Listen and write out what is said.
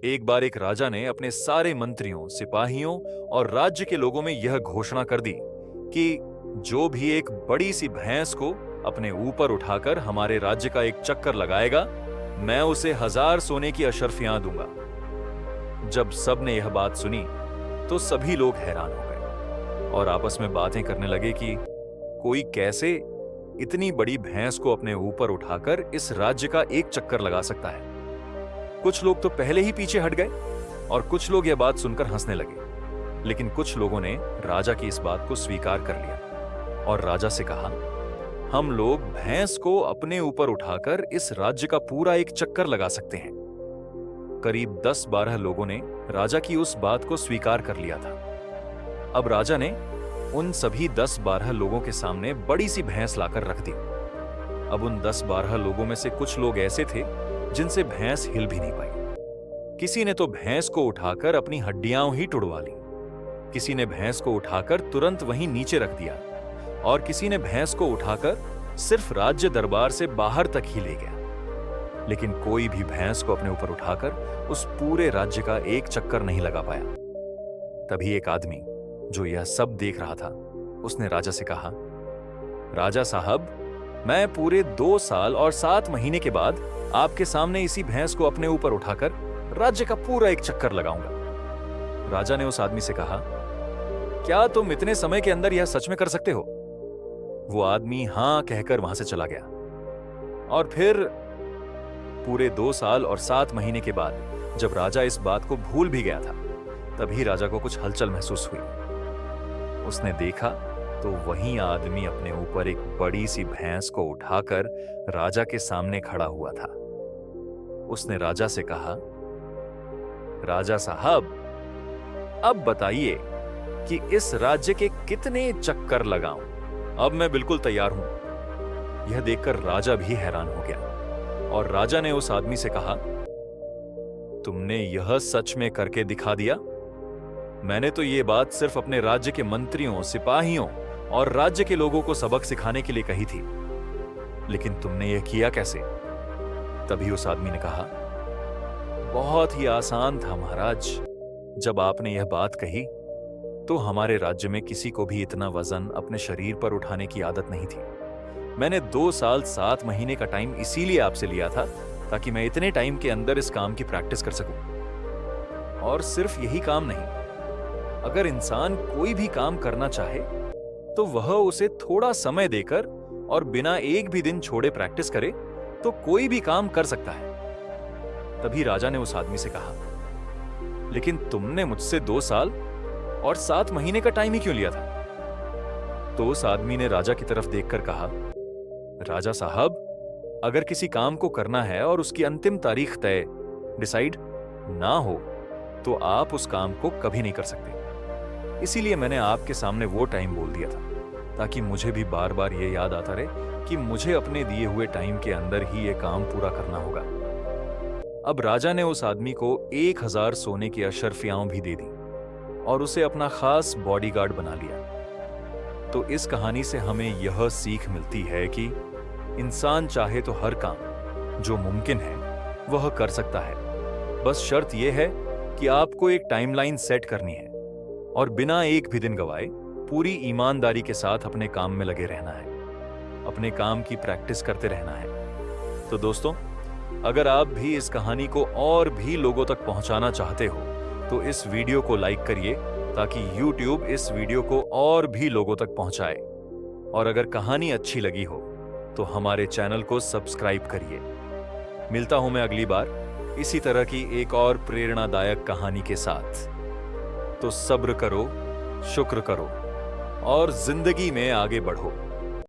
एक बार एक राजा ने अपने सारे मंत्रियों, सिपाहियों और राज्य के लोगों में यह घोषणा कर दी कि जो भी एक बड़ी सी भैंस को अपने ऊपर उठाकर हमारे राज्य का एक चक्कर लगाएगा, मैं उसे 1000 सोने की अशर्फियां दूंगा। जब सब ने यह बात सुनी तो सभी लोग हैरान हो गए और आपस में बातें करने लगे कि कोई कैसे इतनी बड़ी भैंस को अपने ऊपर उठाकर इस राज्य का एक चक्कर लगा सकता है। कुछ लोग तो पहले ही पीछे हट गए और कुछ लोग यह बात सुनकर हंसने लगे, लेकिन कुछ लोगों ने राजा की इस बात को स्वीकार कर लिया और राजा से कहा, हम लोग भैंस को अपने ऊपर उठाकर इस राज्य का पूरा एक चक्कर लगा सकते हैं। करीब 10-12 लोगों ने राजा की उस बात को स्वीकार कर लिया था। अब राजा ने उन सभी 10-12 लोगों के सामने बड़ी सी भैंस लाकर रख दी। अब उन 10-12 लोगों में से कुछ लोग ऐसे थे जिनसे भैंस हिल भी नहीं पाई। किसी ने तो भैंस को उठाकर अपनी हड्डियां ही तुड़वा ली, किसी ने भैंस को उठाकर तुरंत वहीं नीचे रख दिया और किसी ने भैंस को उठाकर सिर्फ राज्य दरबार से बाहर तक ही ले गया। लेकिन कोई भी भैंस को अपने ऊपर उठाकर उस पूरे राज्य का एक चक्कर नहीं लगा पाया। तभी एक आदमी जो यह सब देख रहा था, उसने राजा से कहा, राजा साहब, मैं पूरे 2 साल और 7 महीने के बाद आपके सामने इसी भैंस को अपने ऊपर उठाकर राज्य का पूरा एक चक्कर लगाऊंगा। राजा ने उस आदमी से कहा, क्या तुम इतने समय के अंदर यह सच में कर सकते हो? वो आदमी हां कहकर वहां से चला गया। और फिर पूरे 2 साल और 7 महीने के बाद जब राजा इस बात को भूल भी गया था, तभी राजा को कुछ हलचल महसूस हुई। उसने देखा तो वही आदमी अपने ऊपर एक बड़ी सी भैंस को उठाकर राजा के सामने खड़ा हुआ था। उसने राजा से कहा, राजा साहब, अब बताइए कि इस राज्य के कितने चक्कर लगाऊं? अब मैं बिल्कुल तैयार हूं। यह देखकर राजा भी हैरान हो गया और राजा ने उस आदमी से कहा, तुमने यह सच में करके दिखा दिया? मैंने तो यह बात सिर्फ अपने राज्य के मंत्रियों, सिपाहियों और राज्य के लोगों को सबक सिखाने के लिए कही थी, लेकिन तुमने यह किया कैसे? तभी उस आदमी ने कहा, बहुत ही आसान था महाराज। जब आपने यह बात कही तो हमारे राज्य में किसी को भी इतना वजन अपने शरीर पर उठाने की आदत नहीं थी। मैंने 2 साल 7 महीने का टाइम इसीलिए आपसे लिया था ताकि मैं इतने टाइम के अंदर इस काम की प्रैक्टिस कर सकूं। और सिर्फ यही काम नहीं, अगर इंसान कोई भी काम करना चाहे तो वह उसे थोड़ा समय देकर और बिना एक भी दिन छोड़े प्रैक्टिस करे तो कोई भी काम कर सकता है। तभी राजा ने उस आदमी से कहा, लेकिन तुमने मुझसे 2 साल और 7 महीने का टाइम ही क्यों लिया था? तो उस आदमी ने राजा की तरफ देखकर कहा, राजा साहब, अगर किसी काम को करना है और उसकी अंतिम तारीख तय डिसाइड ना हो तो आप उस काम को कभी नहीं कर सकते। इसीलिए मैंने आपके सामने वो टाइम बोल दिया था ताकि मुझे भी बार बार ये याद आता रहे कि मुझे अपने दिए हुए टाइम के अंदर ही ये काम पूरा करना होगा। अब राजा ने उस आदमी को 1000 सोने की अशर्फियां भी दे दी और उसे अपना खास बॉडीगार्ड बना लिया। तो इस कहानी से हमें यह सीख मिलती है कि इंसान चाहे तो हर काम जो मुमकिन है वह कर सकता है। बस शर्त यह है कि आपको एक टाइमलाइन सेट करनी है और बिना एक भी दिन गवाए पूरी ईमानदारी के साथ अपने काम में लगे रहना है, अपने काम की प्रैक्टिस करते रहना है। तो दोस्तों, अगर आप भी इस कहानी को और भी लोगों तक पहुंचाना चाहते हो तो इस वीडियो को लाइक करिए ताकि YouTube इस वीडियो को और भी लोगों तक पहुंचाए। और अगर कहानी अच्छी लगी हो तो हमारे चैनल को सब्सक्राइब करिए। मिलता हूं मैं अगली बार इसी तरह की एक और प्रेरणादायक कहानी के साथ। तो सब्र करो, शुक्र करो और जिंदगी में आगे बढ़ो।